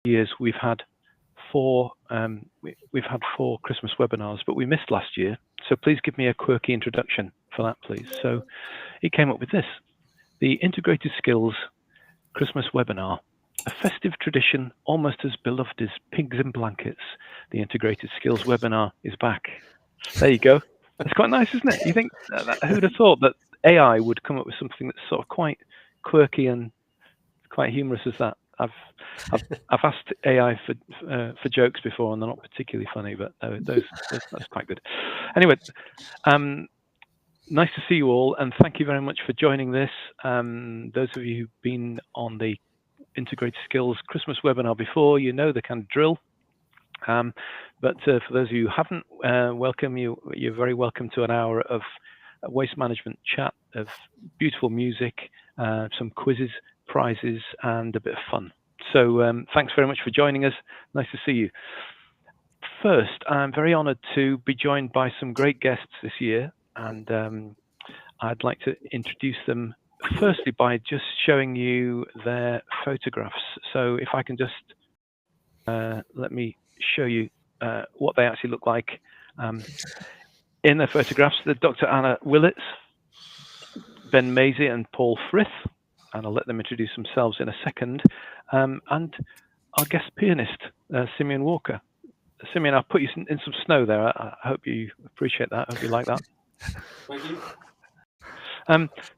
years, we've had we've had 4 Christmas webinars, but we missed last year. So please give me a quirky introduction for that, please. So he came up with this: the Integrated Skills Christmas webinar, a festive tradition almost as beloved as pigs in blankets. The Integrated Skills webinar is back. There you go. That's quite nice, isn't it? You think who'd have thought that AI would come up with something that's sort of quite quirky and quite humorous as that? I've asked AI for jokes before, and they're not particularly funny, but that's quite good. Anyway, nice to see you all, and thank you very much for joining this. Those of you who've been on the Integrated Skills Christmas webinar before, you know the kind of drill. But for those of you who haven't, welcome you. You're very welcome to an hour of waste management chat, of beautiful music, some quizzes, prizes, and a bit of fun. So thanks very much for joining us. Nice to see you. First, I'm very honoured to be joined by some great guests this year, and I'd like to introduce them firstly by just showing you their photographs. So if I can just let me show you what they actually look like in their photographs. They're Dr. Anna Willits, Ben Maisie, and Paul Frith, and I'll let them introduce themselves in a second. And our guest pianist, Simeon Walker. Simeon, I'll put you in some snow there. I hope you appreciate that. I hope you like that. Thank you.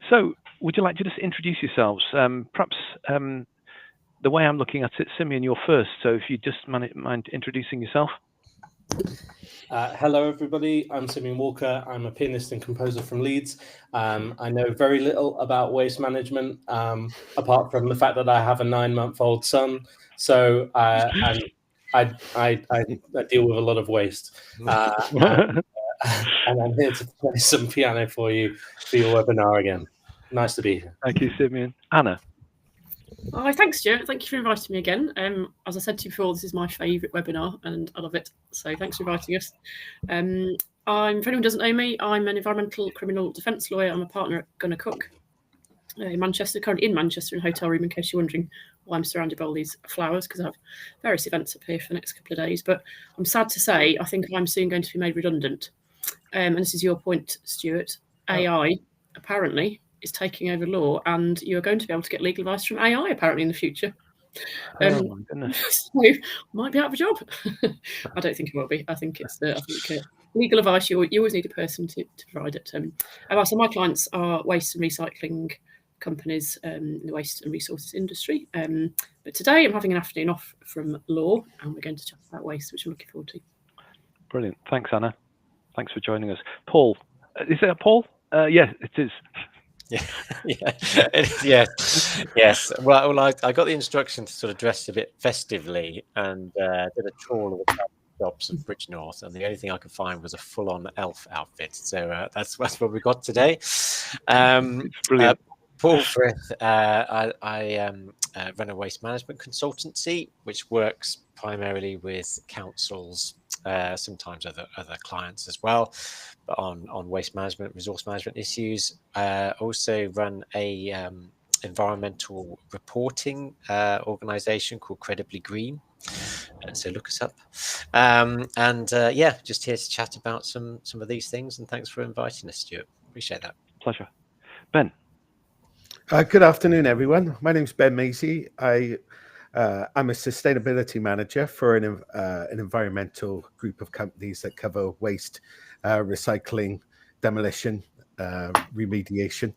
So, would you like to just introduce yourselves? Perhaps the way I'm looking at it, Simeon, you're first. So, if you just mind introducing yourself. Hello, everybody. I'm Simeon Walker. I'm a pianist and composer from Leeds. I know very little about waste management, apart from the fact that I have a 9-month-old son. So and I deal with a lot of waste. And I'm here to play some piano for you for your webinar again. Nice to be here. Thank you, Simeon. Anna. Hi, thanks, Stuart. Thank you for inviting me again. As I said to you before, this is my favourite webinar, and I love it. So thanks for inviting us. For anyone who doesn't know me, I'm an environmental criminal defence lawyer. I'm a partner at Gunnar Cook in Manchester, currently in Manchester in a hotel room, in case you're wondering why I'm surrounded by all these flowers, because I have various events up here for the next couple of days. But I'm sad to say, I think I'm soon going to be made redundant. And this is your point, Stuart. AI, apparently, is taking over law, and you're going to be able to get legal advice from AI apparently in the future. Oh my goodness! So might be out of a job. I don't think it will be. I think it's legal advice. You always need a person to provide it. So my clients are waste and recycling companies in the waste and resources industry. But today I'm having an afternoon off from law, and we're going to chat about waste, which I'm looking forward to. Brilliant. Thanks, Anna. Thanks for joining us. Paul, is it Paul? Yes, it is. Yes. Well, I got the instruction to sort of dress a bit festively and did a tour of the shops of Bridgnorth, and the only thing I could find was a full-on elf outfit. So that's what we got today. Brilliant. Paul Frith. I run a waste management consultancy, which works primarily with councils, sometimes other clients as well, but on waste management, resource management issues. Also run a environmental reporting organization called Credibly Green. So look us up. Just here to chat about some of these things, and thanks for inviting us, Stuart. Appreciate that. Pleasure. Ben. Good afternoon, everyone. My name's Ben Maisie. I'm a sustainability manager for an environmental group of companies that cover waste, recycling, demolition, remediation.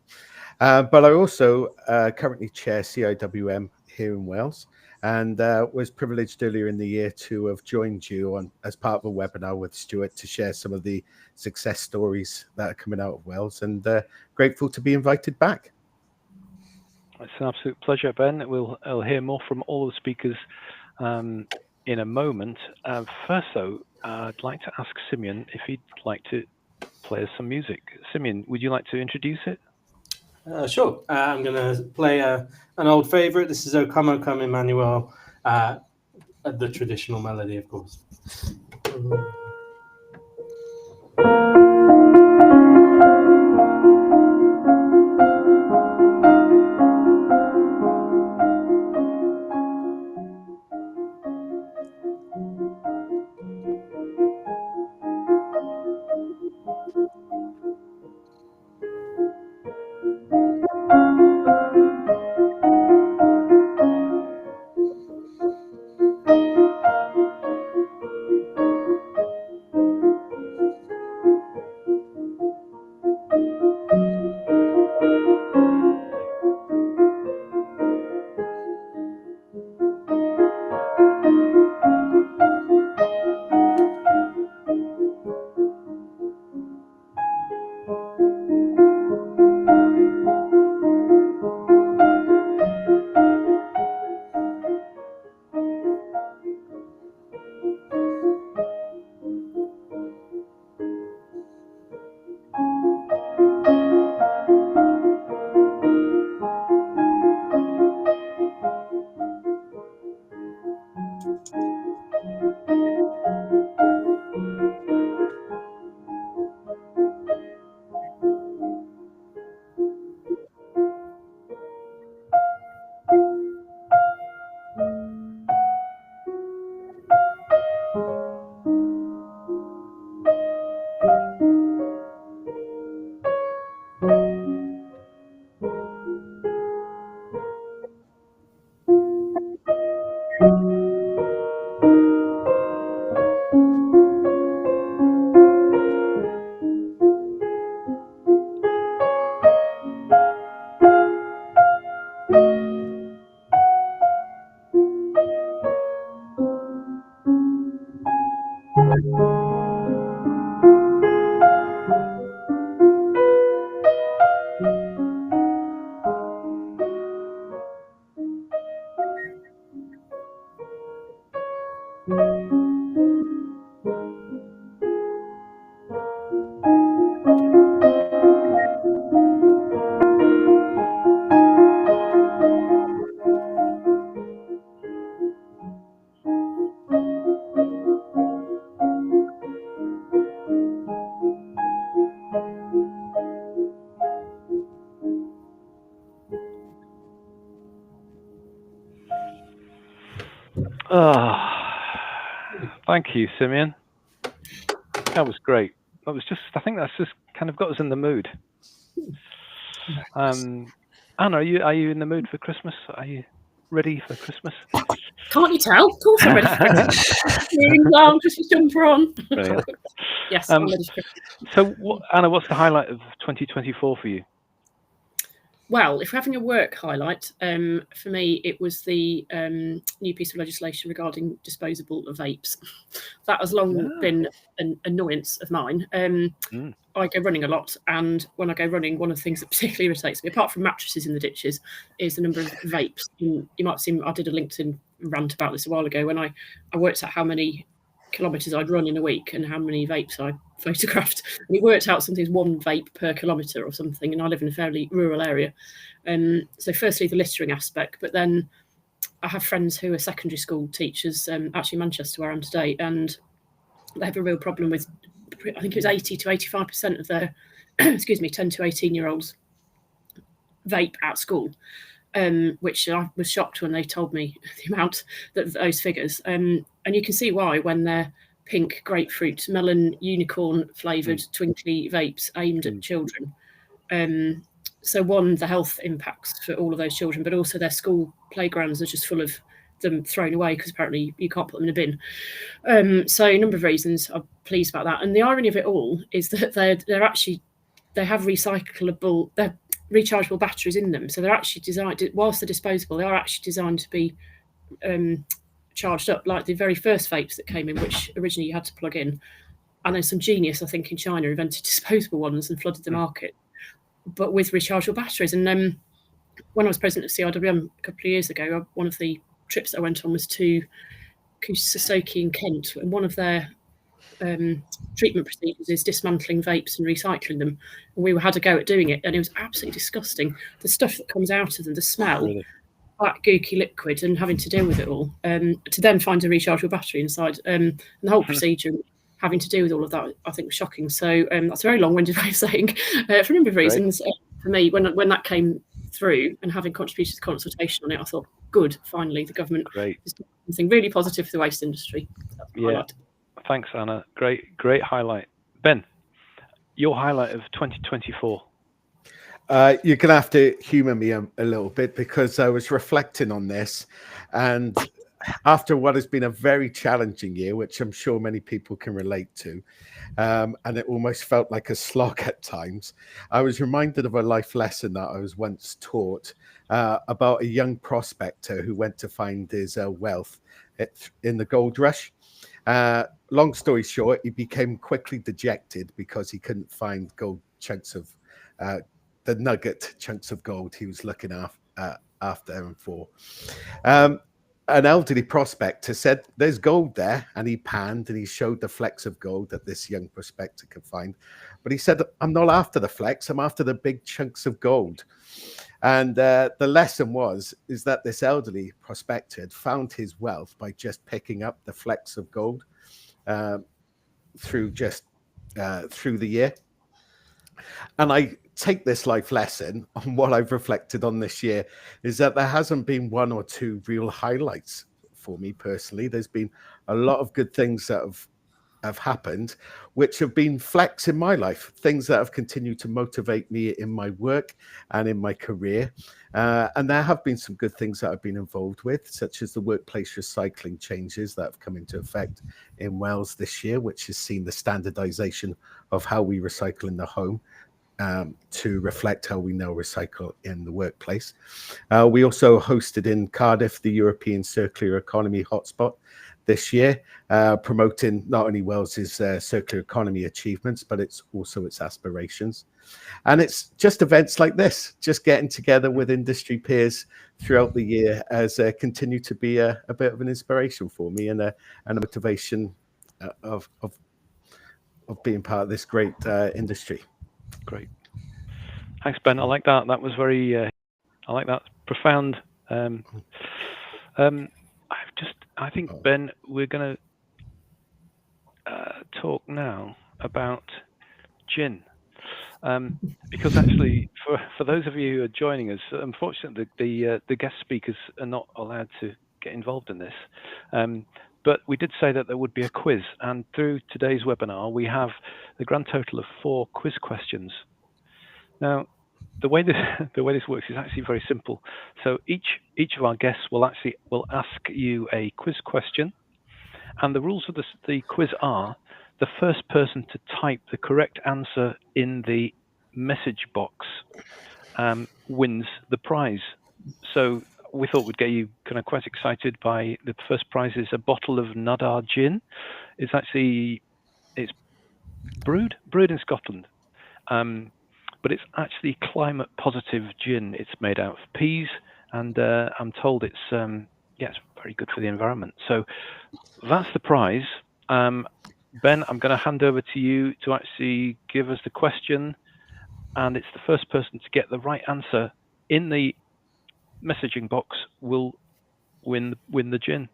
But I also currently chair CIWM here in Wales, and was privileged earlier in the year to have joined you as part of a webinar with Stuart to share some of the success stories that are coming out of Wales, and grateful to be invited back. It's an absolute pleasure, Ben. I'll hear more from all the speakers in a moment. First, though, I'd like to ask Simeon if he'd like to play us some music. Simeon, would you like to introduce it? Sure. I'm going to play an old favourite. This is O Come, O Come, Emmanuel, the traditional melody, of course. Thank you, Simeon. That was great. That was just, I think that's just kind of got us in the mood. Anna, are you in the mood for Christmas? Are you ready for Christmas? Can't you tell? Of course I'm ready for Christmas. Earrings on, Christmas jumper on. Yes, I'm ready for Christmas. So, Anna, what's the highlight of 2024 for you? Well, if we're having a work highlight, for me, it was the new piece of legislation regarding disposable vapes. That has long been an annoyance of mine. I go running a lot, and when I go running, one of the things that particularly irritates me, apart from mattresses in the ditches, is the number of vapes. You might have seen, I did a LinkedIn rant about this a while ago when I worked out how many kilometres I'd run in a week and how many vapes I photographed, and it worked out something's 1 vape per kilometre or something, and I live in a fairly rural area. So firstly the littering aspect, but then I have friends who are secondary school teachers, actually Manchester where I am today, and they have a real problem with, I think it was 80 to 85% of their 10 to 18-year-olds vape at school, which I was shocked when they told me the amount, those figures. And you can see why, when they're pink, grapefruit, melon, unicorn flavoured twinkly vapes aimed at children. So one, the health impacts for all of those children, but also their school playgrounds are just full of them thrown away because apparently you can't put them in a bin. So a number of reasons I'm pleased about that. And the irony of it all is that they have recyclable, they're rechargeable batteries in them. So they're actually designed, whilst they're disposable, they are actually designed to be charged up, like the very first vapes that came in, which originally you had to plug in. And then some genius, I think, in China invented disposable ones and flooded the market, but with rechargeable batteries. And when I was president of CRWM a couple of years ago, one of the trips I went on was to Kusasoki in Kent, and one of their treatment procedures is dismantling vapes and recycling them. And we had a go at doing it, and it was absolutely disgusting. The stuff that comes out of them, the smell, that gooky liquid, and having to deal with it all. To then find a rechargeable battery inside, and the whole procedure having to do with all of that, I think was shocking. So that's a very long-winded way of saying, for a number of reasons, for me, when that came through and having contributed to consultation on it, I thought, good, finally, the government is doing something really positive for the waste industry. Thanks, Anna. Great highlight. Ben, your highlight of 2024. You're going to have to humour me a little bit, because I was reflecting on this, and after what has been a very challenging year, which I'm sure many people can relate to, and it almost felt like a slog at times, I was reminded of a life lesson that I was once taught about a young prospector who went to find his wealth in the gold rush. Long story short, he became quickly dejected because he couldn't find gold chunks of the nugget chunks of gold he was looking after and for. An elderly prospector said, "There's gold there," and he panned and he showed the flecks of gold that this young prospector could find. But he said, "I'm not after the flecks, I'm after the big chunks of gold." And the lesson is that this elderly prospector had found his wealth by just picking up the flecks of gold through the year. And I take this life lesson on what I've reflected on this year, is that there hasn't been one or two real highlights for me personally. There's been a lot of good things that have happened, which have been flecks in my life, things that have continued to motivate me in my work and in my career. And there have been some good things that I've been involved with, such as the workplace recycling changes that have come into effect in Wales this year, which has seen the standardization of how we recycle in the home to reflect how we now recycle in the workplace. We also hosted in Cardiff the European Circular Economy Hotspot this year, promoting not only Wells's circular economy achievements, but it's also its aspirations. And it's just events like this, just getting together with industry peers throughout the year, has continued to be a bit of an inspiration for me, and a motivation of being part of this great industry. Great. Thanks, Ben. I like that. That was very, I like that, profound. I think, Ben, we're going to talk now about gin. Because actually, for those of you who are joining us, unfortunately, the guest speakers are not allowed to get involved in this. But we did say that there would be a quiz, and through today's webinar, we have the grand total of 4 quiz questions. Now, the way this works is actually very simple. So each of our guests will ask you a quiz question, and the rules of the quiz are: the first person to type the correct answer in the message box wins the prize. So we thought we'd get you kind of quite excited by the first prize is a bottle of Nadar gin. It's brewed in Scotland, but it's actually climate positive gin. It's made out of peas, and I'm told it's very good for the environment. So that's the prize. Ben, I'm going to hand over to you to actually give us the question, and it's the first person to get the right answer in the messaging box will win the gin.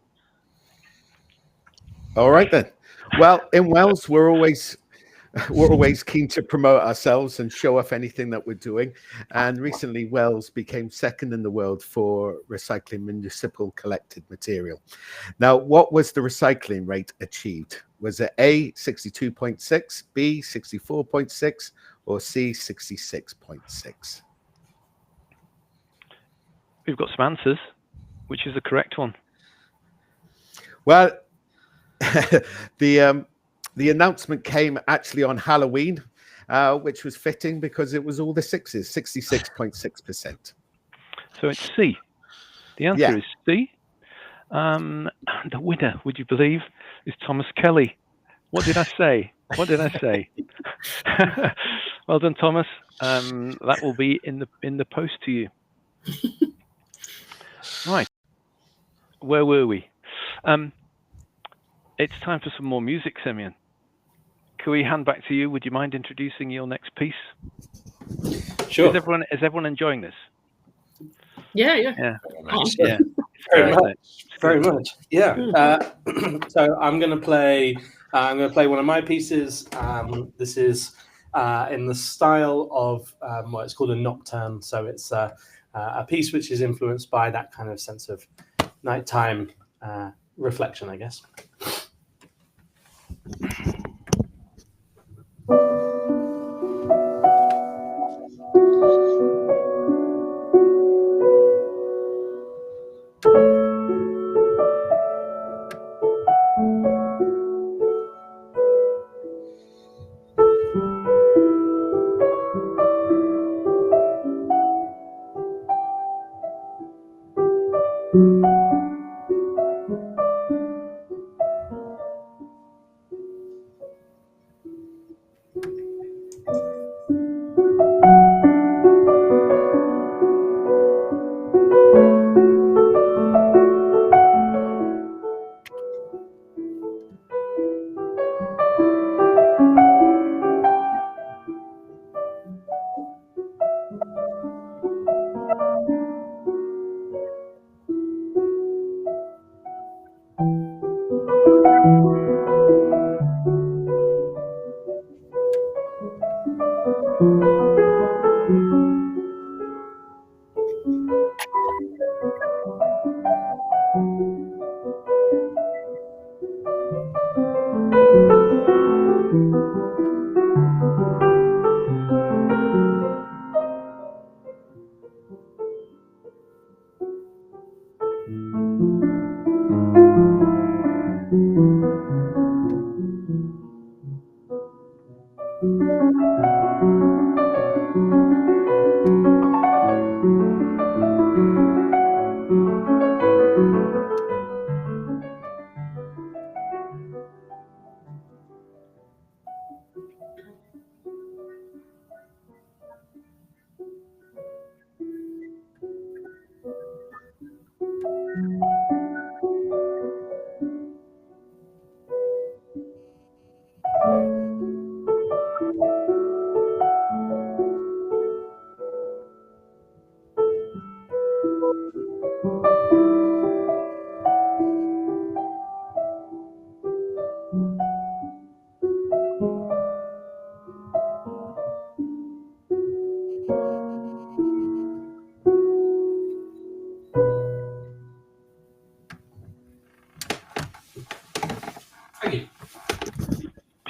All right then. Well, in Wells, we're always keen to promote ourselves and show off anything that we're doing. And recently, Wells became second in the world for recycling municipal collected material. Now, what was the recycling rate achieved? Was it A, 62.6, B, 64.6, or C, 66.6? We've got some answers. Which is the correct one? Well, the announcement came actually on Halloween, which was fitting because it was all the sixes, 66.6%. So it's C. The answer is C. And the winner, would you believe, is Thomas Kelly. What did I say? What did I say? Well done, Thomas. That will be in the post to you. Right. Where were we? It's time for some more music, Simeon. Can we hand back to you? Would you mind introducing your next piece? Sure. Is everyone enjoying this? Yeah. Yeah. Yeah. Very much. Yeah. So I'm going to play one of my pieces. This is in the style of it's called a nocturne. So it's a piece which is influenced by that kind of sense of nighttime reflection, I guess.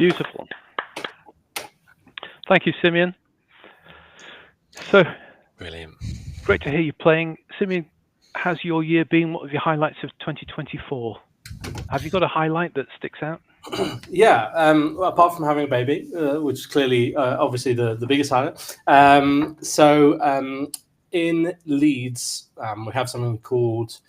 Beautiful. Thank you, Simeon. So, Brilliant. great to hear you playing. Simeon, how's your year been? What are your highlights of 2024? Have you got a highlight that sticks out? Yeah, well, apart from having a baby, which is clearly, obviously, the biggest highlight. In Leeds, we have something called,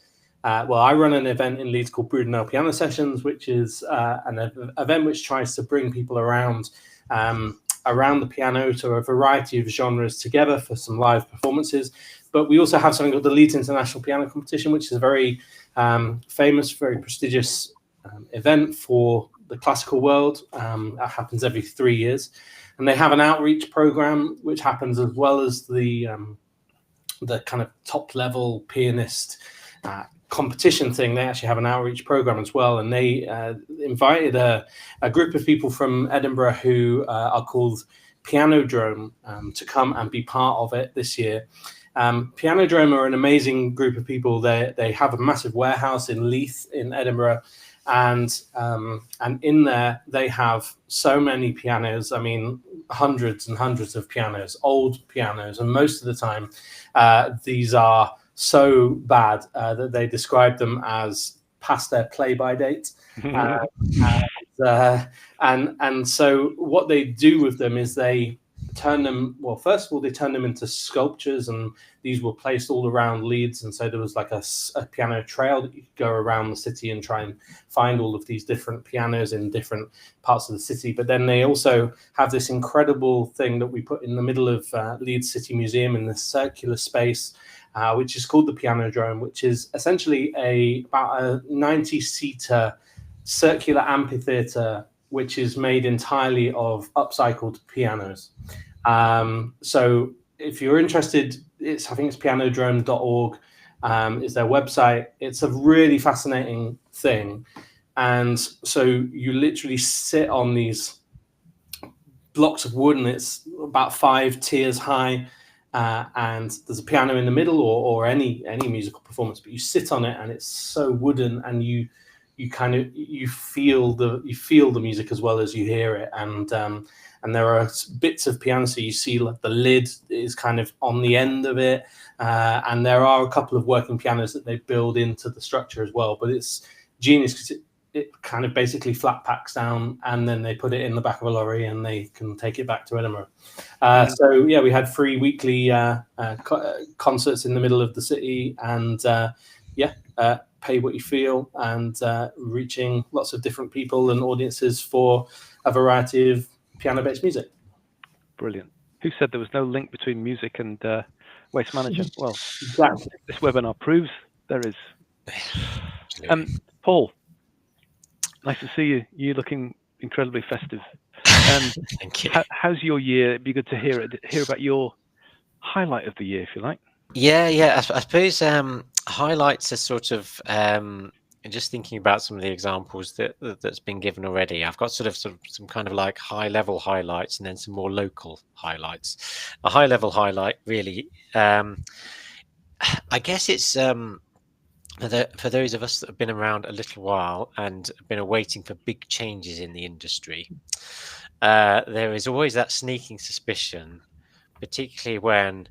I run an event in Leeds called Brudenell Piano Sessions, which is an event which tries to bring people around the piano to a variety of genres together for some live performances. But we also have something called the Leeds International Piano Competition, which is a very famous, very prestigious event for the classical world. That happens every 3 years, and they have an outreach program which happens as well as the kind of top level pianist competition thing. They actually have an outreach program as well, and they invited a group of people from Edinburgh who are called Pianodrome to come and be part of it this year. Pianodrome are an amazing group of people. They have a massive warehouse in Leith in Edinburgh. And in there, they have so many pianos. I mean, hundreds and hundreds of pianos, old pianos. And most of the time, these are so bad that they describe them as past their play-by date. And so what they do with them is they turn them, well, first of all, they turn them into sculptures, and these were placed all around Leeds. And so there was like a piano trail that you could go around the city and try and find all of these different pianos in different parts of the city. But then they also have this incredible thing that we put in the middle of Leeds City Museum in this circular space, which is called the Pianodrome, which is essentially about a 90-seater circular amphitheatre, which is made entirely of upcycled pianos. So if you're interested, I think it's pianodrome.org is their website. It's a really fascinating thing. And so you literally sit on these blocks of wood, and it's about 5 tiers high. And there's a piano in the middle, or any musical performance, but you sit on it and it's so wooden, and you feel the music as well as you hear it. And there are bits of piano, so you see like the lid is kind of on the end of it, and there are a couple of working pianos that they build into the structure as well. But it's genius because it kind of basically flat packs down, and then they put it in the back of a lorry and they can take it back to Edinburgh. So yeah, we had 3 weekly concerts in the middle of the city, and pay what you feel, and reaching lots of different people and audiences for a variety of piano-based music. Brilliant. Who said there was no link between music and waste management? Well, Exactly. this webinar proves there is. Paul, nice to see you. You're looking incredibly festive. Thank you. How's your year? It'd be good to hear about your highlight of the year, if you like. Yeah. I suppose highlights are sort of just thinking about some of the examples that's been given already. I've got sort of some kind of like high level highlights, and then some more local highlights. A high level highlight, really, I guess it's for those of us that have been around a little while and been awaiting for big changes in the industry. There is always that sneaking suspicion, particularly when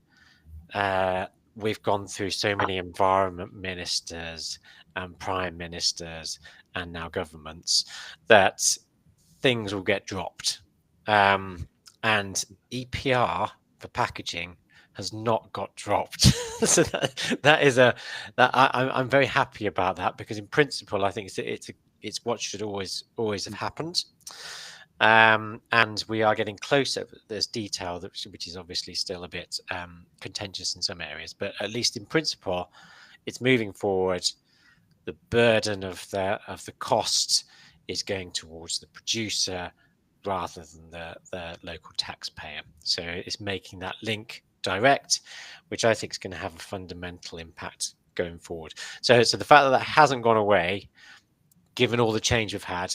we've gone through so many environment ministers and prime ministers and now governments, that things will get dropped. And EPR for packaging has not got dropped. So I'm very happy about that, because in principle I think it's what should always have happened. And we are getting closer. There's detail which is obviously still a bit contentious in some areas, but at least in principle, it's moving forward. The burden of the cost is going towards the producer rather than the local taxpayer. So it's making that link direct, which I think is going to have a fundamental impact going forward. So the fact that hasn't gone away, given all the change we've had,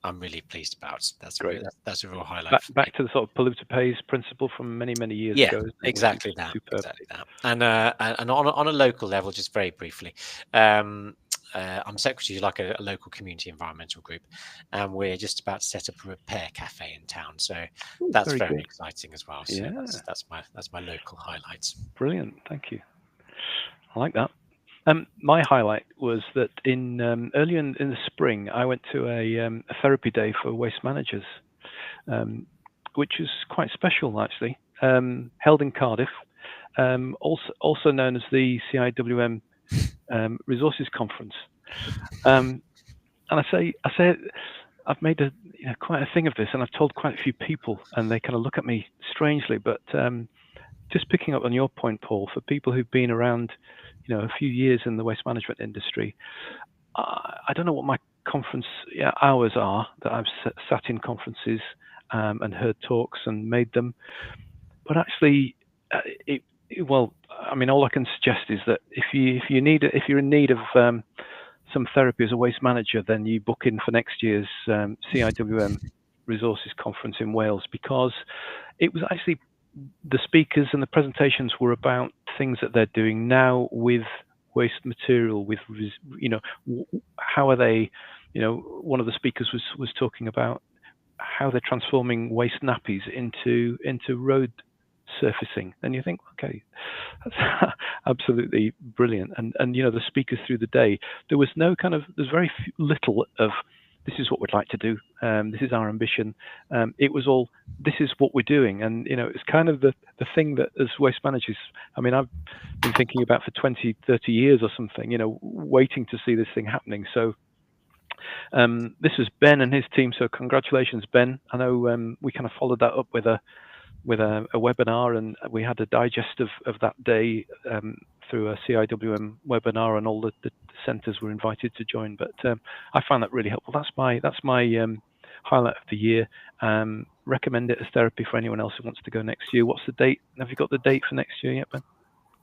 I'm really pleased about. That's great. That's a real highlight. Back to the sort of polluter pays principle from many years ago. Exactly that. And on a local level, just very briefly, I'm secretary to like a local community environmental group, and we're just about to set up a repair cafe in town. So that's very good. exciting as well. So Yeah. that's my local highlights. Brilliant, thank you. I like that. My highlight was that in earlier in the spring, I went to a therapy day for waste managers, which is quite special actually. Held in Cardiff, also known as the CIWM Resources Conference. And I say I've made quite a thing of this, and I've told quite a few people, and they kind of look at me strangely. But just picking up on your point, Paul, for people who've been around, a few years in the waste management industry, I don't know what my conference hours are that I've sat in conferences and heard talks and made them, but actually, all I can suggest is that if you're in need of some therapy as a waste manager, then you book in for next year's CIWM Resources Conference in Wales, because it was actually, the speakers and the presentations were about things that they're doing now with waste material, with how are they, one of the speakers was talking about how they're transforming waste nappies into road surfacing, and you think, okay, that's absolutely brilliant. And the speakers through the day, there's very little of this is what we'd like to do, this is our ambition. It was all, this is what we're doing. And it's kind of the thing that as waste managers, I've been thinking about for 20-30 years or something, waiting to see this thing happening. So this was Ben and his team, so congratulations, Ben. I know we kind of followed that up with a webinar, and we had a digest of that day through a CIWM webinar, and all the centres were invited to join. But I found that really helpful. That's my highlight of the year. Recommend it as therapy for anyone else who wants to go next year. What's the date? Have you got the date for next year yet, Ben?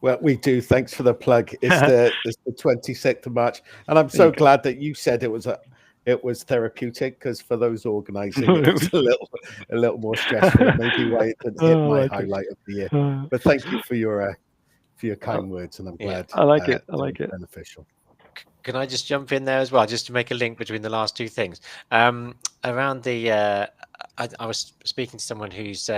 Well, we do. Thanks for the plug. It's the 26th of March, and I'm so glad that you said it was therapeutic, because for those organising, it was a little more stressful. Maybe why it didn't hit my highlight of the year. But thank you for your kind words, and I'm glad. I like it. I like it. Beneficial. Can I just jump in there as well, just to make a link between the last two things? Around the, I was speaking to someone who's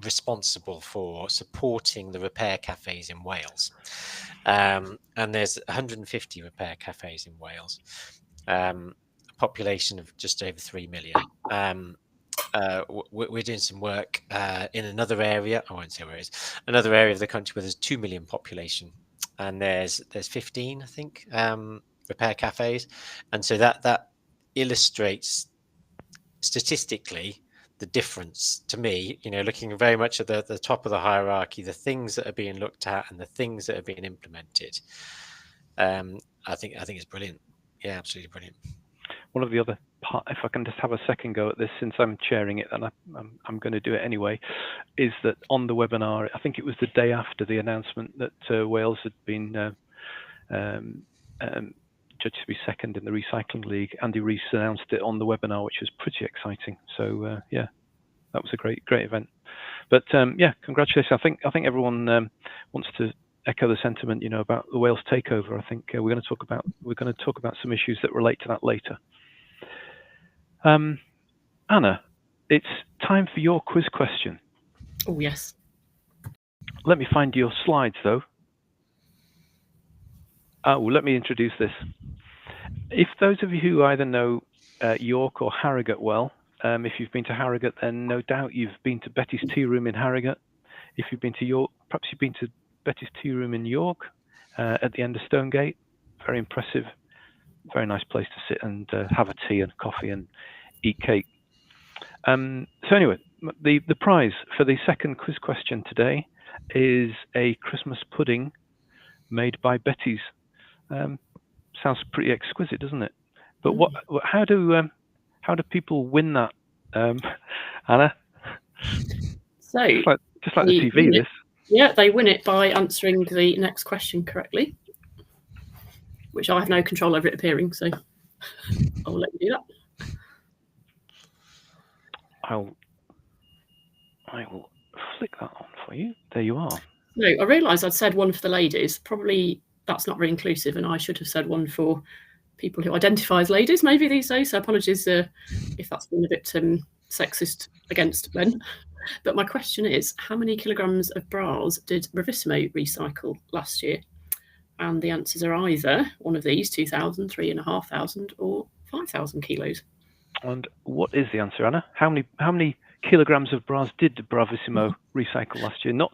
responsible for supporting the repair cafes in Wales, and there's 150 repair cafes in Wales, a population of just over 3 million. We're doing some work in another area, I won't say where it is, another area of the country where there's 2 million population, and there's 15, I think, repair cafes. And so that illustrates statistically the difference to me, looking very much at the top of the hierarchy, the things that are being looked at and the things that are being implemented. I think it's brilliant. Yeah, absolutely brilliant. One of the other part, if I can just have a second go at this, since I'm chairing it, and I'm going to do it anyway, is that on the webinar, I think it was the day after the announcement that Wales had been judged to be second in the Recycling League. Andy Rees announced it on the webinar, which was pretty exciting. So yeah, that was a great event. But yeah, congratulations. I think everyone wants to echo the sentiment, about the Wales takeover. I think we're going to talk about some issues that relate to that later. Anna, it's time for your quiz question. Oh yes. Let me find your slides though. Well, let me introduce this. If those of you who either know York or Harrogate well, if you've been to Harrogate, then no doubt you've been to Betty's Tea Room in Harrogate. If you've been to York, perhaps you've been to Betty's Tea Room in York at the end of Stonegate. Very impressive, very nice place to sit and have a tea and coffee and eat cake. So anyway, the prize for the second quiz question today is a Christmas pudding made by Betty's. Sounds pretty exquisite, doesn't it? But how do people win that, Anna? So just like the TV, this. Yeah, they win it by answering the next question correctly, which I have no control over it appearing. So I'll let you do that. I will flick that on for you. There you are. No, I realised I'd said one for the ladies. Probably that's not very inclusive, and I should have said one for people who identify as ladies maybe these days. So apologies if that's been a bit sexist against men. But my question is, how many kilograms of bras did Bravissimo recycle last year? And the answers are either one of these, 2,000, 3,500, or 5,000 kilos. And what is the answer, Anna? How many kilograms of bras did Bravissimo recycle last year? Not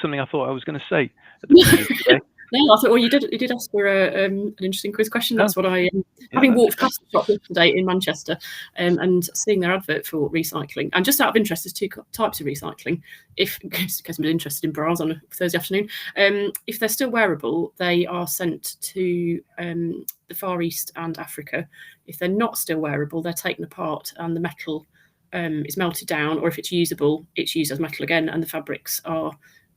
something I thought I was going to say at the beginning of today. No, I thought, well, you did ask for an interesting quiz question. That's what I, having walked past the shop yesterday in Manchester and seeing their advert for recycling. And just out of interest, there's two types of recycling. In case I'm interested in bras on a Thursday afternoon, if they're still wearable, they are sent to the Far East and Africa. If they're not still wearable, they're taken apart and the metal is melted down, or if it's usable, it's used as metal again, and the fabrics are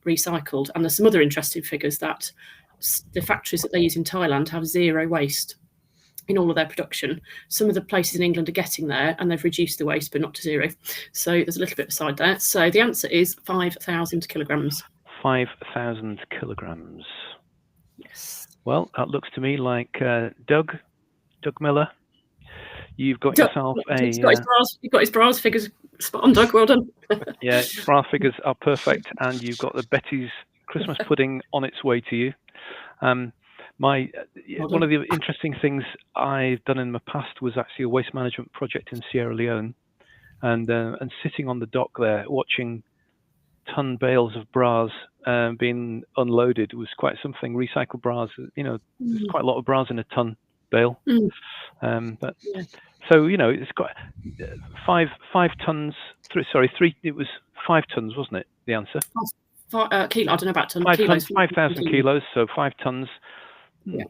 recycled. And there's some other interesting figures that the factories that they use in Thailand have zero waste in all of their production. Some of the places in England are getting there, and they've reduced the waste, but not to zero. So there's a little bit beside that. So the answer is 5,000 kilograms. 5,000 kilograms. Yes. Well, that looks to me like Doug Miller. You've got yourself He's got his bras figures spot on, Doug. Well done. Yeah, bra figures are perfect, and you've got the Betty's Christmas pudding on its way to you. One of the interesting things I've done in the past was actually a waste management project in Sierra Leone, and sitting on the dock there watching ton bales of bras being unloaded was quite something. Recycled bras, there's quite a lot of bras in a ton bale. So it's got 5 tons. Three. It was 5 tons, wasn't it? The answer. Kilo. I don't know about ton. 5,000 kilos. So 5 tons. Yeah.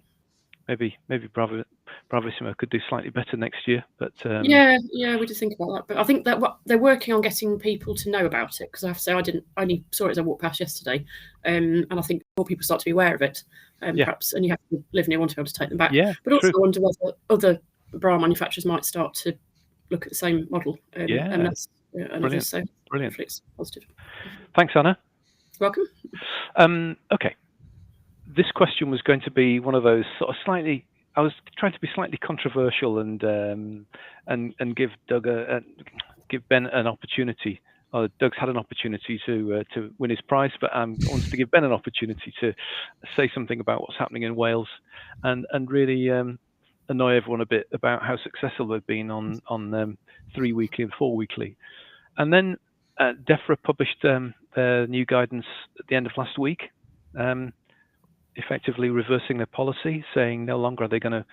Maybe Bravissimo could do slightly better next year. But yeah, we did think about that. But I think that they're working on getting people to know about it, because I have to say I only saw it as I walked past yesterday, and I think more people start to be aware of it. Perhaps, and you have to live near one to be able to take them back. Yeah, but also true. I wonder whether other bra manufacturers might start to look at the same model. And that's another. So brilliant. Hopefully it's positive. Thanks, Anna. Welcome. Okay. This question was going to be one of those sort of slightly. I was trying to be slightly controversial and give give Ben an opportunity. Doug's had an opportunity to win his prize, but I wanted to give Ben an opportunity to say something about what's happening in Wales, and really annoy everyone a bit about how successful they've been on 3 weekly and 4 weekly. And then DEFRA published their new guidance at the end of last week, effectively reversing their policy, saying no longer are they going to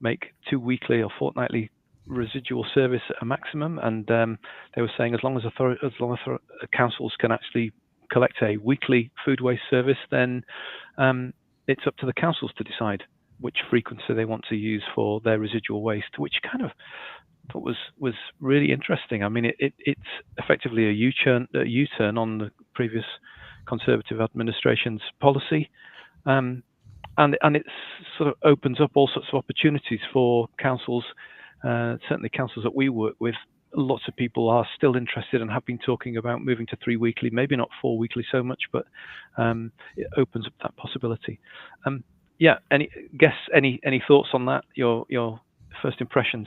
make 2 weekly or fortnightly residual service a maximum, and they were saying as long as councils can actually collect a weekly food waste service, then it's up to the councils to decide which frequency they want to use for their residual waste, which kind of thought was really interesting. I mean, it's effectively a U-turn on the previous Conservative administration's policy, and it sort of opens up all sorts of opportunities for councils. Certainly councils that we work with, lots of people are still interested and have been talking about moving to 3 weekly, maybe not 4 weekly so much, but it opens up that possibility. Any thoughts on that? Your first impressions?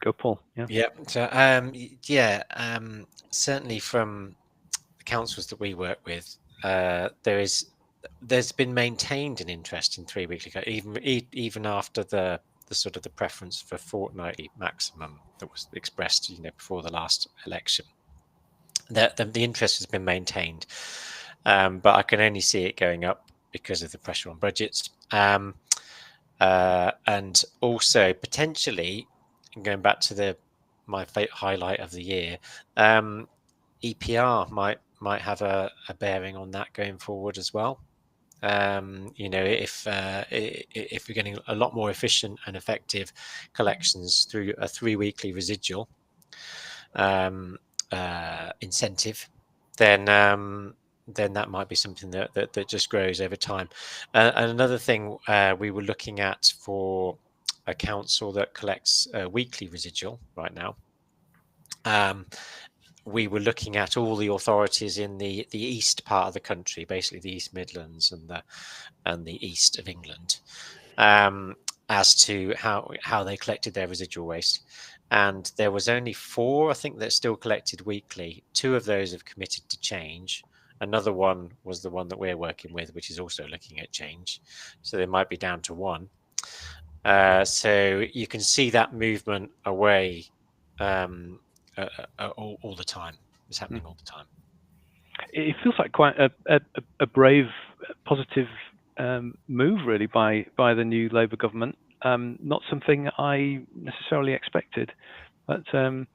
Go, Paul. Yeah. So certainly from the councils that we work with, there's been maintained an interest in 3 weekly, even after the sort of the preference for fortnightly maximum that was expressed, before the last election. The interest has been maintained, but I can only see it going up because of the pressure on budgets, and also potentially, going back to my highlight of the year, EPR might have a bearing on that going forward as well. If we're getting a lot more efficient and effective collections through a 3 weekly residual incentive, then that might be something that just grows over time. And another thing we were looking at for a council that collects a weekly residual right now, we were looking at all the authorities in the east part of the country, basically the East Midlands and the east of England, as to how they collected their residual waste. And there was only 4, I think, that still collected weekly. 2 of those have committed to change. Another one was the one that we're working with, which is also looking at change. So they might be down to 1. So you can see that movement away all the time. It's happening all the time. It feels like quite a brave, positive move, really, by the new Labour government. Not something I necessarily expected, but from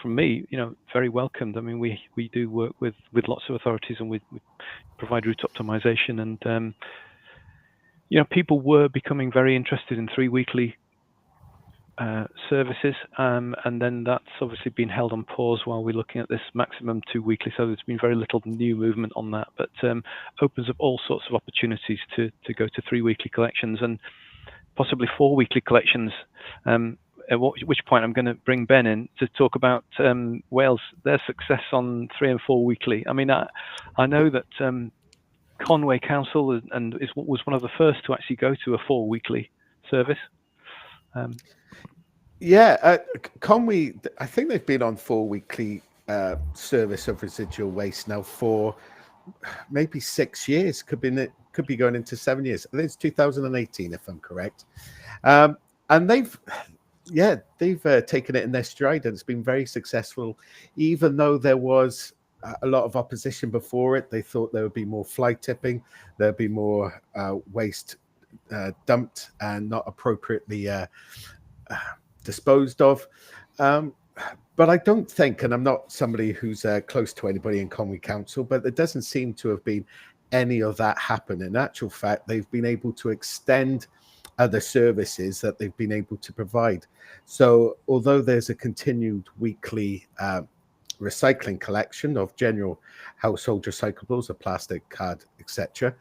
me, very welcomed. I mean, we do work with lots of authorities, and we provide route optimization, and people were becoming very interested in 3 weekly services, and then that's obviously been held on pause while we're looking at this maximum 2 weekly. So there's been very little new movement on that, but opens up all sorts of opportunities to go to 3 weekly collections and possibly 4 weekly collections. At which point I'm going to bring Ben in to talk about Wales, their success on 3 and 4 weekly. I mean, I know that Conway Council was one of the first to actually go to a 4 weekly service. Conway, I think they've been on 4 weekly service of residual waste now for maybe 6 years. Could be going into 7 years. I think it's 2018, if I'm correct. And they've taken it in their stride, and it's been very successful. Even though there was a lot of opposition before it, they thought there would be more fly tipping, there'd be more waste dumped and not appropriately disposed of. But I don't think, and I'm not somebody who's close to anybody in Conway Council, but there doesn't seem to have been any of that happen. In actual fact, they've been able to extend other services that they've been able to provide. So although there's a continued weekly recycling collection of general household recyclables, of plastic, card, etc.,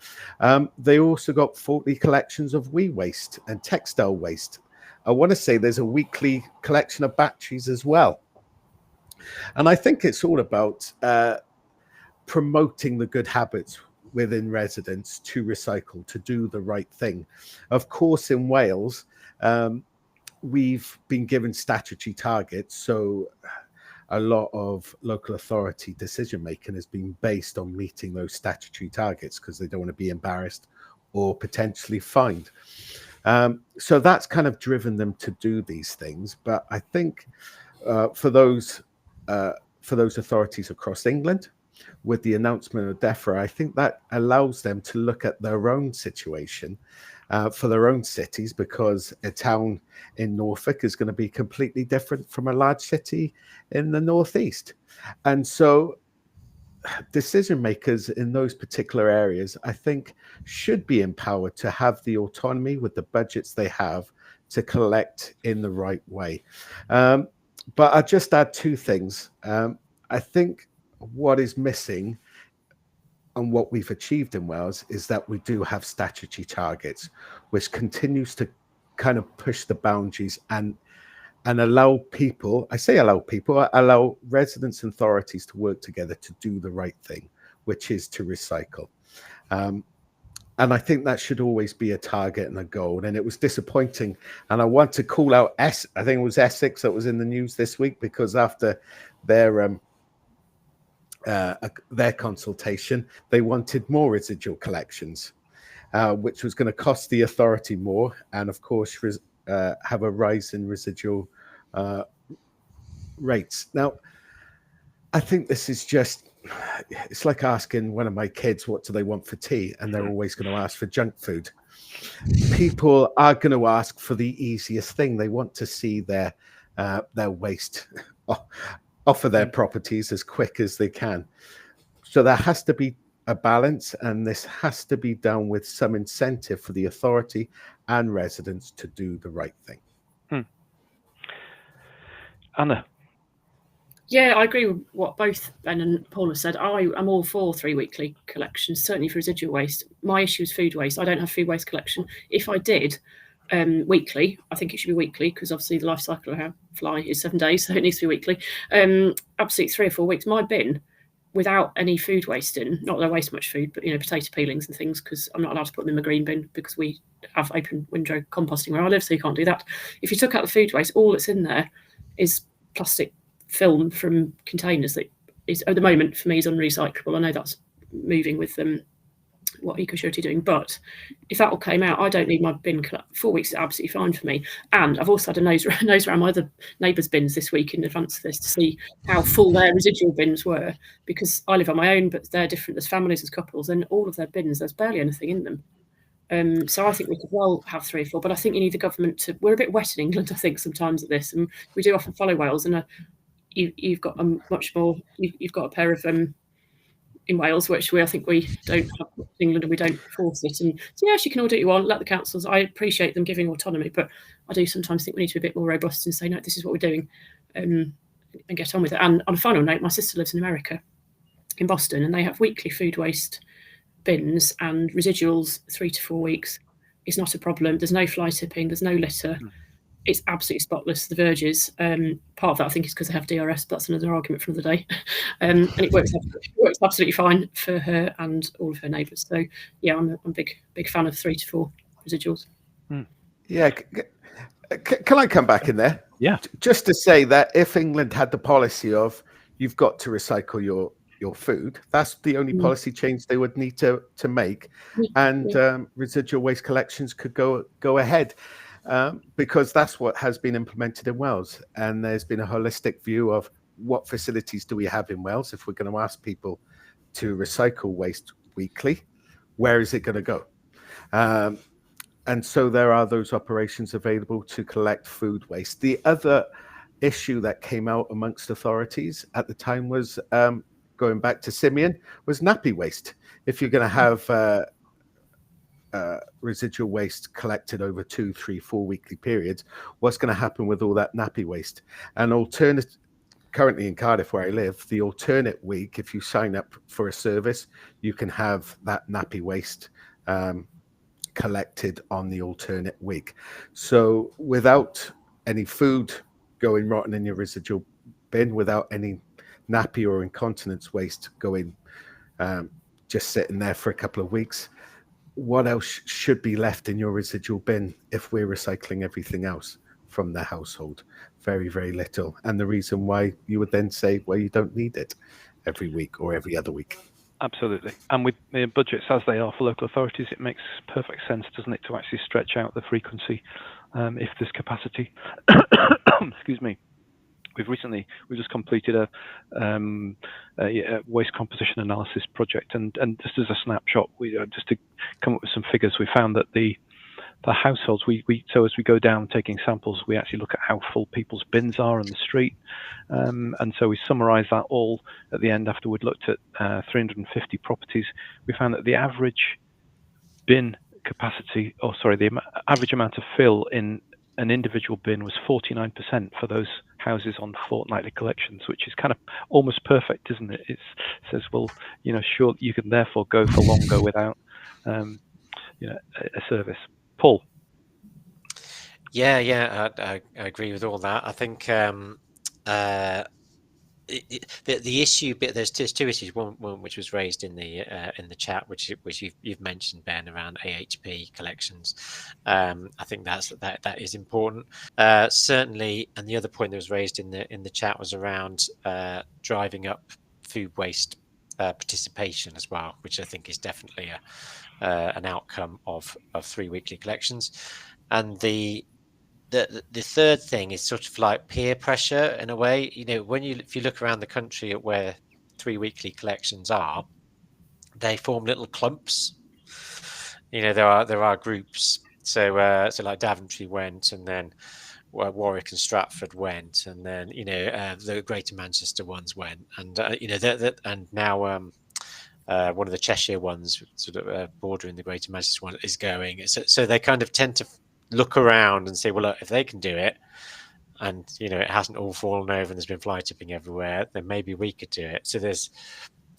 they also got 40 collections of wee waste and textile waste. I want to say there's a weekly collection of batteries as well. And I think it's all about promoting the good habits within residents to recycle, to do the right thing. Of course, in Wales, we've been given statutory targets, so a lot of local authority decision making has been based on meeting those statutory targets because they don't want to be embarrassed or potentially fined. So that's kind of driven them to do these things. But I think for those authorities across England, with the announcement of DEFRA, I think that allows them to look at their own situation for their own cities, because a town in Norfolk is going to be completely different from a large city in the northeast. And so decision makers in those particular areas, I think, should be empowered to have the autonomy with the budgets they have to collect in the right way. But I'll just add 2 things. I think what is missing and what we've achieved in Wales is that we do have statutory targets, which continues to kind of push the boundaries and allow people, allow residents and authorities to work together to do the right thing, which is to recycle. And I think that should always be a target and a goal. And it was disappointing. And I want to call out, I think it was Essex that was in the news this week, because after their consultation, they wanted more residual collections, which was going to cost the authority more, and of course have a rise in residual rates. Now, I think this is just, it's like asking one of my kids what do they want for tea, and they're always going to ask for junk food. People are going to ask for the easiest thing. They want to see their waste off of their properties as quick as they can. So there has to be a balance, and this has to be done with some incentive for the authority and residents to do the right thing. Anna? Yeah, I agree with what both Ben and Paul have said. I'm all for 3 weekly collections, certainly for residual waste. My issue is food waste. I don't have food waste collection. If I did weekly, I think it should be weekly, because obviously the life cycle of how fly is 7 days, so it needs to be weekly. Absolutely 3 or 4 weeks. My bin, without any food waste in, not that I waste much food, but potato peelings and things, because I'm not allowed to put them in my green bin because we have open window composting where I live, so you can't do that. If you took out the food waste, all that's in there is plastic film from containers that is, at the moment, for me, is unrecyclable. I know that's moving with what EcoSurety are doing, but if that all came out, I don't need my bin. 4 weeks is absolutely fine for me. And I've also had a nose around my other neighbours' bins this week in advance of this to see how full their residual bins were, because I live on my own, but they're different. There's families, there's couples, and all of their bins, there's barely anything in them. So I think we could well have 3 or 4, but I think you need the government to. We're a bit wet in England, I think, sometimes at this, and we do often follow Wales. And you've got a much more. You've got a pair of in Wales, which I think we don't have in England, and we don't force it. And so, yes, you can all do what you want. Let the councils. I appreciate them giving autonomy, but I do sometimes think we need to be a bit more robust and say, no, this is what we're doing, and get on with it. And on a final note, my sister lives in America, in Boston, and they have weekly food waste bins, and residuals 3 to 4 weeks is not a problem. There's no fly tipping. There's no litter. It's absolutely spotless, the verges. Part of that, I think, is because they have DRS, but that's another argument for another day. And it works absolutely fine for her and all of her neighbours. So, yeah, I'm a big fan of 3 to 4 residuals. Yeah. Can I come back in there? Yeah. Just to say that if England had the policy of you've got to recycle your food, that's the only policy change they would need to make, and residual waste collections could go ahead. Because that's what has been implemented in Wales. And there's been a holistic view of what facilities do we have in Wales if we're going to ask people to recycle waste weekly, where is it going to go? And so there are those operations available to collect food waste. The other issue that came out amongst authorities at the time was, going back to Simeon, was nappy waste. If you're going to have residual waste collected over 2, 3, 4 weekly periods, what's going to happen with all that nappy waste? And currently in Cardiff, where I live, the alternate week, if you sign up for a service, you can have that nappy waste collected on the alternate week. So without any food going rotten in your residual bin, without any nappy or incontinence waste going just sitting there for a couple of weeks, what else should be left in your residual bin if we're recycling everything else from the household? Very, very little. And the reason why you would then say, well, you don't need it every week or every other week. Absolutely. And with the budgets as they are for local authorities, it makes perfect sense, doesn't it, to actually stretch out the frequency if there's capacity. Excuse me. We've just completed a waste composition analysis project, and just as a snapshot, just to come up with some figures, we found that the households, so as we go down taking samples, we actually look at how full people's bins are on the street, and so we summarise that all at the end after we'd looked at 350 properties. We found that the average bin capacity, the average amount of fill in an individual bin was 49% for those houses on fortnightly collections, which is kind of almost perfect, isn't it? It says, well, sure, you can therefore go for longer without, a service. Paul. Yeah, I agree with all that. I think the issue, but there's 2 issues. One which was raised in the chat, which you've mentioned, Ben, around AHP collections. I think that is important, certainly. And the other point that was raised in the chat was around driving up food waste participation as well, which I think is definitely an outcome of 3 weekly collections. And the third thing is sort of like peer pressure in a way. If you look around the country at where 3 weekly collections are, they form little clumps. There are groups. So like Daventry went, and then Warwick and Stratford went, and then the Greater Manchester ones went, and and now one of the Cheshire ones, sort of bordering the Greater Manchester one, is going. So they kind of tend to look around and say, well, look, if they can do it, and it hasn't all fallen over and there's been fly tipping everywhere, then maybe we could do it. So there's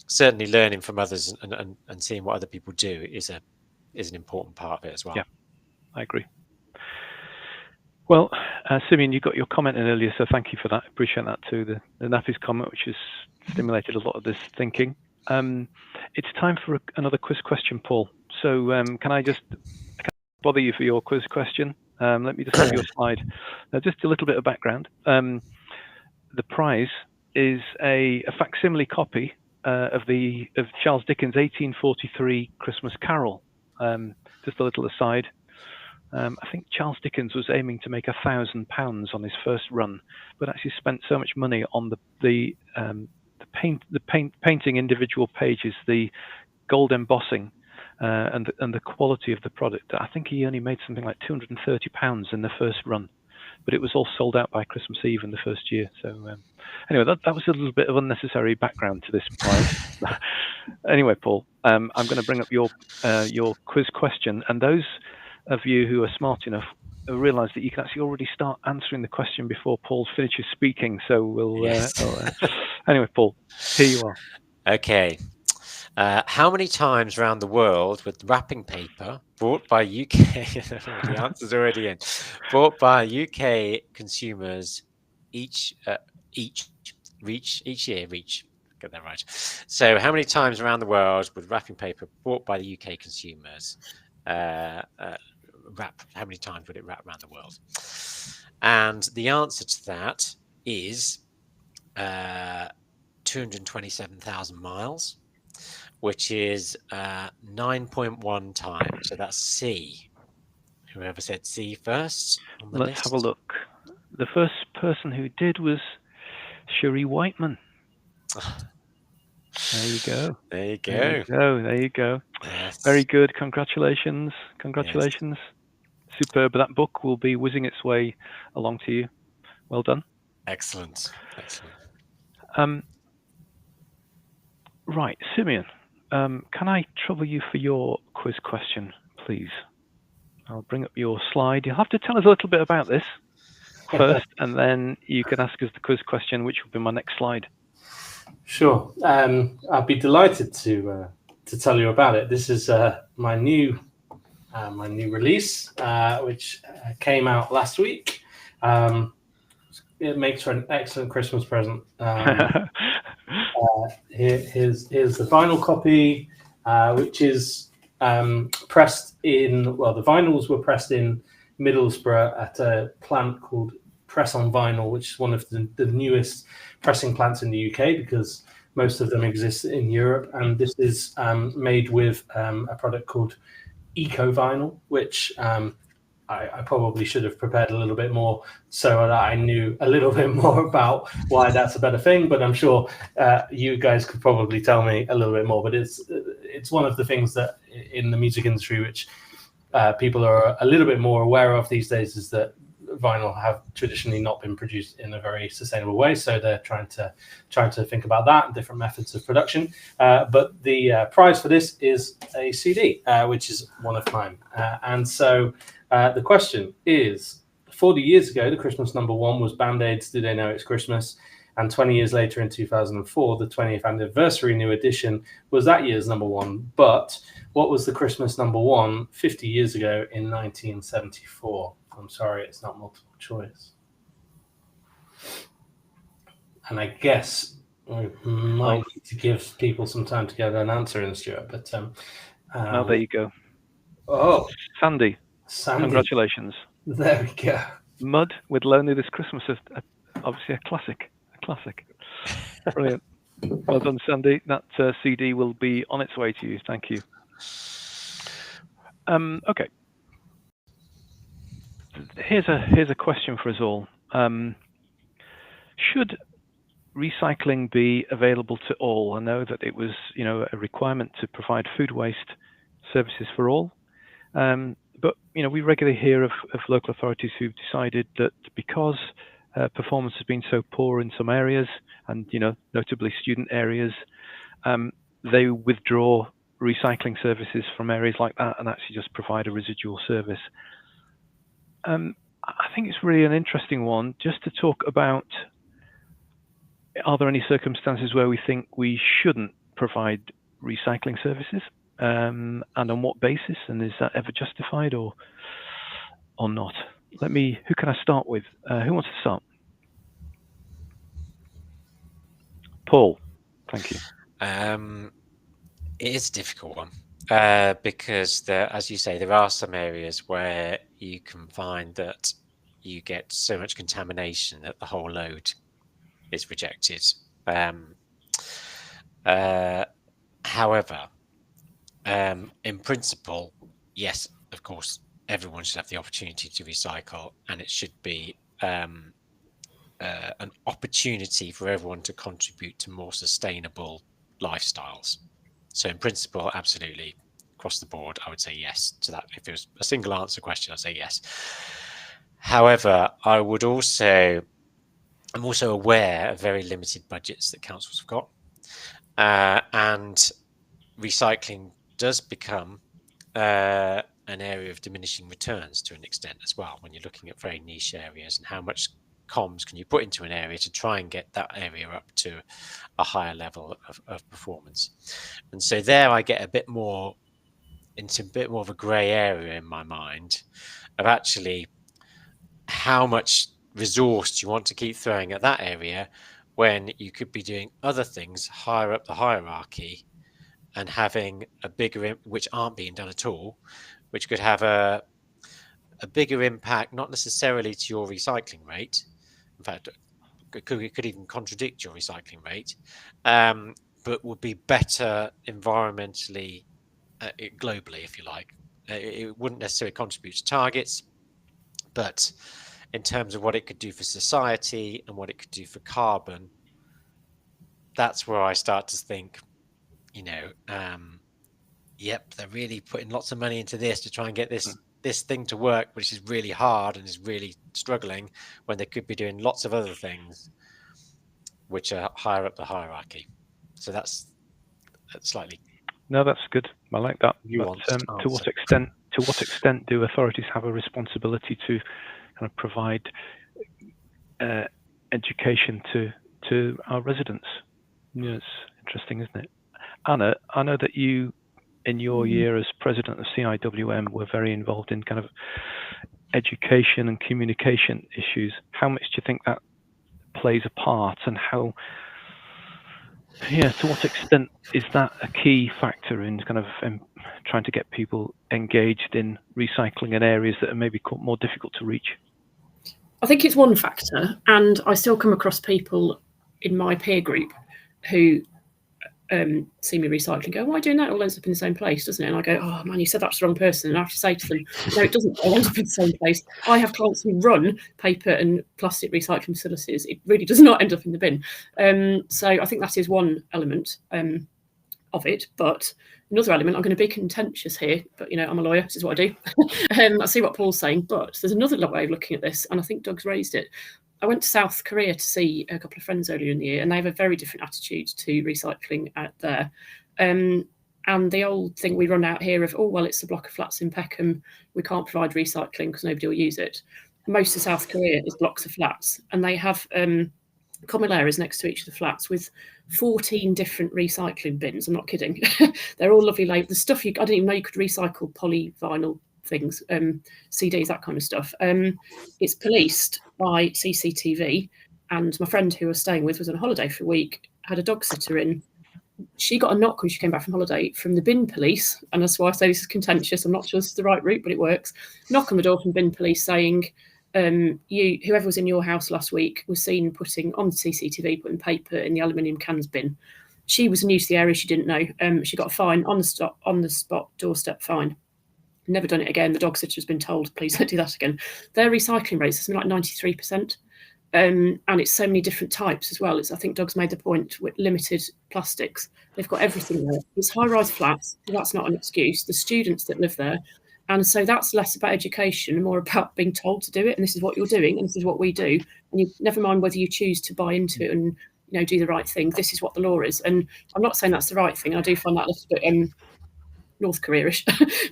certainly learning from others and seeing what other people do is an important part of it as well. Yeah, I agree. Well, Simeon, you got your comment in earlier, so thank you for that. I appreciate that too. The NAPI's comment, which has stimulated a lot of this thinking. It's time for another quiz question, Paul. So can I bother you for your quiz question? Let me just have your slide. Just a little bit of background. The prize is a facsimile copy of Charles Dickens' 1843 Christmas Carol. Just a little aside. I think Charles Dickens was aiming to make £1,000 on his first run, but actually spent so much money on the painting individual pages, the gold embossing, and the quality of the product. I think he only made something like £230 in the first run, but it was all sold out by Christmas Eve in the first year. So anyway, that was a little bit of unnecessary background to this prize. Anyway, Paul, I'm going to bring up your quiz question, and those of you who are smart enough realize that you can actually already start answering the question before Paul finishes speaking. So we'll anyway, Paul, here you are. Okay. How many times around the world with wrapping paper bought by UK the answer's already in, bought by UK consumers each year get that right. So how many times around the world with wrapping paper bought by the UK consumers how many times would it wrap around the world? And the answer to that is 227,000 miles, which is 9.1 times. So that's C. Whoever said C first on the Let's list? have a look. The first person who did was Sherry Whiteman. There you go. There you go. There you go. There you go. Yes. Very good. Congratulations. Congratulations. Yes. Superb. That book will be whizzing its way along to you. Well done. Excellent. Excellent. Right, Simeon, can I trouble you for your quiz question, please? I'll bring up your slide. You'll have to tell us a little bit about this first, and then you can ask us the quiz question, which will be my next slide. Sure. I'd be delighted to tell you about it. This is my new release, which came out last week. It makes for an excellent Christmas present. Here's the vinyl copy, which is pressed in. Well, the vinyls were pressed in Middlesbrough at a plant called Press on Vinyl, which is one of the newest pressing plants in the UK, because most of them exist in Europe. And this is made with a product called Eco Vinyl, which I probably should have prepared a little bit more so that I knew a little bit more about why that's a better thing. But I'm sure you guys could probably tell me a little bit more. But it's one of the things that in the music industry, which people are a little bit more aware of these days, is that vinyl have traditionally not been produced in a very sustainable way. So they're trying to think about that and different methods of production. But the prize for this is a CD, which is one of mine. And so the question is, 40 years ago, the Christmas #1 was Band-Aid's Do They Know It's Christmas? And 20 years later, in 2004, the 20th anniversary new edition was that year's #1. But what was the Christmas #1 50 years ago in 1974? I'm sorry, it's not multiple choice. And I guess we might need to give people some time to get an answer in, Stuart. But oh, there you go. Oh, Sandy. Sandy. Congratulations. There we go. Mud with Lonely This Christmas is obviously a classic. Brilliant. Well done, Sandy. That CD will be on its way to you. Thank you. Okay. Here's a question for us all. Should recycling be available to all? I know that it was, a requirement to provide food waste services for all. But we regularly hear of local authorities who've decided that because performance has been so poor in some areas, and notably student areas, they withdraw recycling services from areas like that and actually just provide a residual service. I think it's really an interesting one just to talk about, are there any circumstances where we think we shouldn't provide recycling services, and on what basis, and is that ever justified or not? Who can I start with? Who wants to start? Paul, thank you. It is a difficult one because, as you say, there are some areas where you can find that you get so much contamination that the whole load is rejected. However, in principle, yes, of course, everyone should have the opportunity to recycle, and it should be an opportunity for everyone to contribute to more sustainable lifestyles. So in principle, absolutely, across the board, I would say yes to that. If it was a single answer question, I'd say yes. However, I'm also aware of very limited budgets that councils have got. And recycling does become an area of diminishing returns to an extent as well, when you're looking at very niche areas and how much comms can you put into an area to try and get that area up to a higher level of performance. And so there I get into a bit more of a grey area in my mind of actually how much resource do you want to keep throwing at that area when you could be doing other things higher up the hierarchy and having a bigger, which aren't being done at all, which could have a bigger impact, not necessarily to your recycling rate. In fact, it could even contradict your recycling rate, but would be better environmentally, globally, if you like. It wouldn't necessarily contribute to targets, but in terms of what it could do for society and what it could do for carbon, that's where I start to think, yep, they're really putting lots of money into this to try and get this thing to work, which is really hard and is really struggling, when they could be doing lots of other things which are higher up the hierarchy. So that's slightly. No, that's good. I like that. But, to what extent do authorities have a responsibility to kind of provide education to our residents? It's interesting, isn't it? Anna, I know that you, in your year as president of CIWM, were very involved in kind of education and communication issues. How much do you think that plays a part, and to what extent is that a key factor in kind of trying to get people engaged in recycling in areas that are maybe more difficult to reach? I think it's one factor, and I still come across people in my peer group who see me recycling and go, why are you doing that? It all ends up in the same place, doesn't it? And I go, oh man, you said that's the wrong person. And I have to say to them, no, it doesn't. It all ends up in the same place. I have clients who run paper and plastic recycling facilities. It really does not end up in the bin. So I think that is one element of it. But another element, I'm going to be contentious here, but I'm a lawyer. This is what I do. I see what Paul's saying, but there's another way of looking at this, and I think Doug's raised it. I went to South Korea to see a couple of friends earlier in the year, and they have a very different attitude to recycling out there. And the old thing we run out here of, oh, well, it's a block of flats in Peckham, we can't provide recycling because nobody will use it. Most of South Korea is blocks of flats, and they have common areas next to each of the flats with 14 different recycling bins. I'm not kidding. They're all lovely labels. The stuff I didn't even know you could recycle polyvinyl things, CDs, that kind of stuff. It's policed by CCTV, and my friend who I was staying with was on a holiday for a week, had a dog sitter in. She got a knock when she came back from holiday from the bin police, and that's why I say this is contentious. I'm not sure this is the right route, but it works. Knock on the door from bin police saying, whoever was in your house last week was seen putting on the CCTV, putting paper in the aluminium cans bin. She was new to the area, she didn't know. She got a fine on the spot doorstep fine. Never done it again. The dog sitter has been told, please don't do that again. Their recycling rates is something like 93%. And it's so many different types as well. I think Doug's made the point with limited plastics. They've got everything there. It's high-rise flats. So that's not an excuse. The students that live there. And so that's less about education and more about being told to do it. And this is what you're doing. And this is what we do. And you never mind whether you choose to buy into it and do the right thing. This is what the law is. And I'm not saying that's the right thing. I do find that a little bit North Korea-ish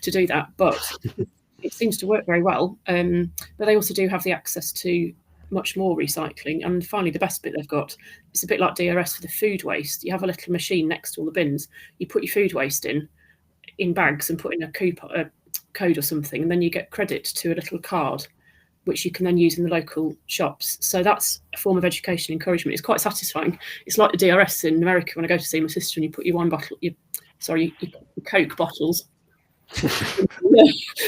to do that, but it seems to work very well. But they also do have the access to much more recycling. And finally, the best bit they've got, it's a bit like DRS for the food waste. You have a little machine next to all the bins. You put your food waste in bags and put in a code or something, and then you get credit to a little card. which you can then use in the local shops. So that's a form of education encouragement. It's quite satisfying. It's like the DRS in America when I go to see my sister and you put your wine bottle, your Coke bottles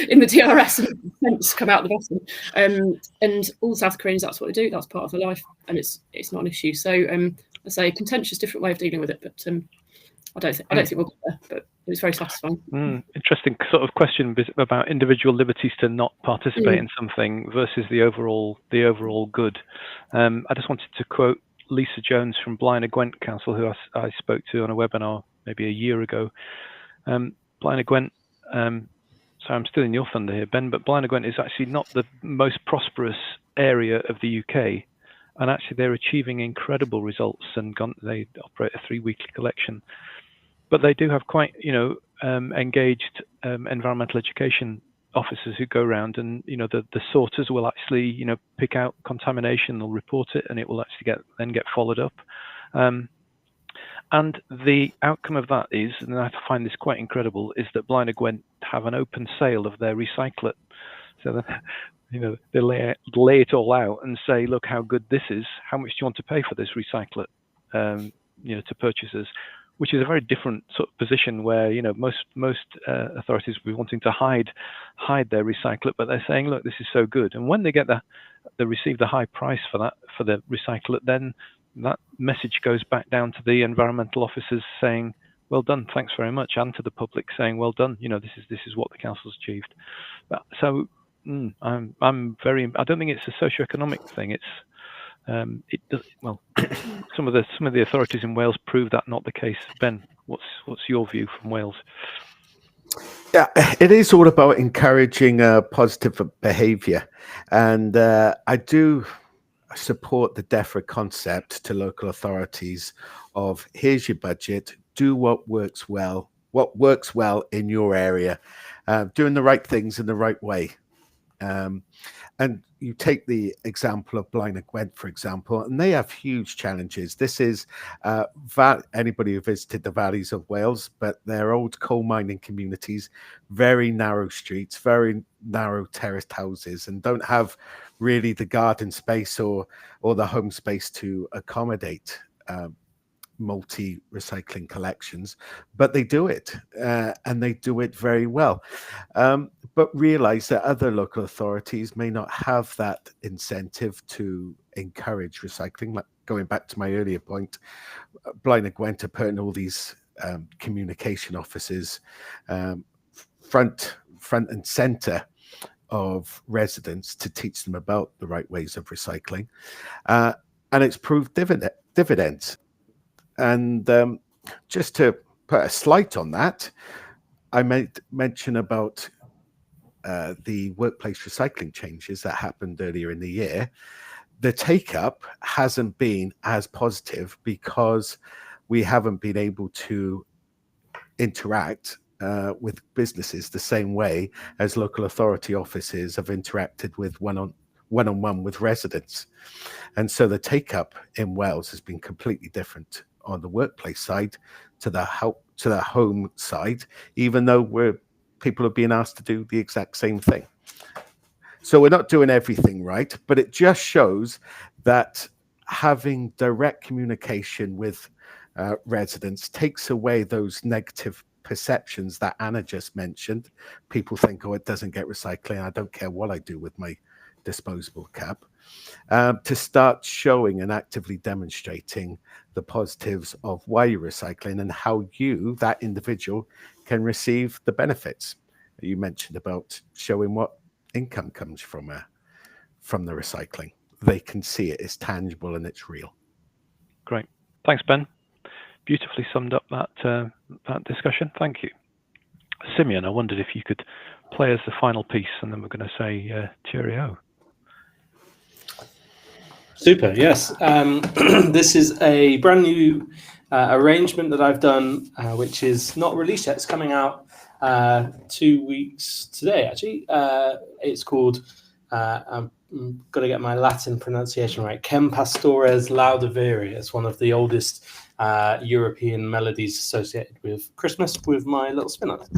in the DRS and scents come out the bottom. And all South Koreans, that's what they do. That's part of their life, and it's not an issue. So I say contentious, different way of dealing with it, but I don't think we'll get there. But it was very satisfying. Interesting sort of question about individual liberties to not participate in something versus the overall good. I just wanted to quote Lisa Jones from Blaenau Gwent Council, who I spoke to on a webinar maybe a year ago. Blaenau Gwent, so I'm still in your thunder here, Ben, but Blaenau Gwent is actually not the most prosperous area of the UK, and actually they're achieving incredible results, and they operate a 3-weekly collection. But they do have quite, engaged environmental education officers who go around, and the sorters will actually, pick out contamination, they'll report it, and it will actually get followed up. And the outcome of that is, and I find this quite incredible, is that Blaenau Gwent have an open sale of their recyclate. So that, they lay it all out and say, look how good this is. How much do you want to pay for this recyclate? To purchasers, which is a very different sort of position where most authorities will be wanting to hide their recyclate, but they're saying, look, this is so good. And when they get they receive the high price for the recyclate, then that message goes back down to the environmental officers saying, well done, thanks very much, and to the public saying, well done, this is what the council's achieved. So I'm very, I don't think it's a socioeconomic thing. It's it does well. Some of the authorities in Wales prove that not the case. Ben, what's your view from Wales? Yeah, it is all about encouraging positive behaviour, and I do support the DEFRA concept to local authorities of here's your budget, do what works well in your area, doing the right things in the right way. And you take the example of Blaenau Gwent, for example, and they have huge challenges. This is anybody who visited the valleys of Wales, but they're old coal mining communities, very narrow streets, very narrow terraced houses, and don't have really the garden space or the home space to accommodate multi-recycling collections, but they do it, and they do it very well. But realize that other local authorities may not have that incentive to encourage recycling. Like going back to my earlier point, Blaenau Gwent are putting all these communication offices front and center of residents to teach them about the right ways of recycling, and it's proved dividends. And just to put a slight on that, I made mention about the workplace recycling changes that happened earlier in the year. The take-up hasn't been as positive because we haven't been able to interact with businesses the same way as local authority offices have interacted with one-on-one with residents. And so the take-up in Wales has been completely different on the workplace side to the home side, even though people are being asked to do the exact same thing. So we're not doing everything right, but it just shows that having direct communication with residents takes away those negative perceptions that Anna just mentioned. People think, oh, it doesn't get recycling, I don't care what I do with my disposable cup. To start showing and actively demonstrating the positives of why you're recycling and how you, that individual, can receive the benefits. You mentioned about showing what income comes from the recycling. They can see it, it's tangible and it's real. Great. Thanks, Ben. Beautifully summed up that discussion. Thank you. Simeon, I wondered if you could play us the final piece, and then we're going to say cheerio. Super, yes. This is a brand new arrangement that I've done, which is not released yet. It's coming out 2 weeks today, actually. It's called, I've got to get my Latin pronunciation right, Cem Pastores Laudavere. It's one of the oldest European melodies associated with Christmas, with my little spin on it.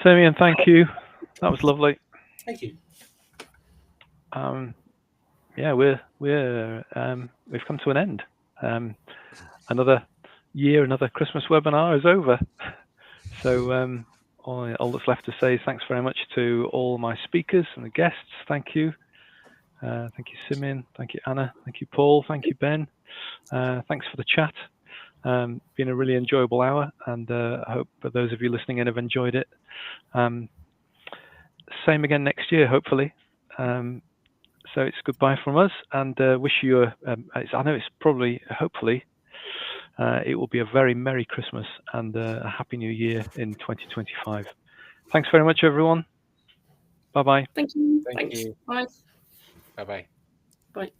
Simeon, thank you. That was lovely. Thank you. Yeah, we've come to an end. Another year, another Christmas webinar is over. So all that's left to say is thanks very much to all my speakers and the guests. Thank you. Thank you, Simeon. Thank you, Anna. Thank you, Paul. Thank you, Ben. Thanks for the chat. Been a really enjoyable hour, and I hope that those of you listening in have enjoyed it. Same again next year, hopefully. So it's goodbye from us, and wish you I know it's probably, hopefully, it will be a very Merry Christmas and a Happy New Year in 2025. Thanks very much, everyone. Bye-bye. Thank you. Thank Thanks. you. Bye. Bye-bye. Bye.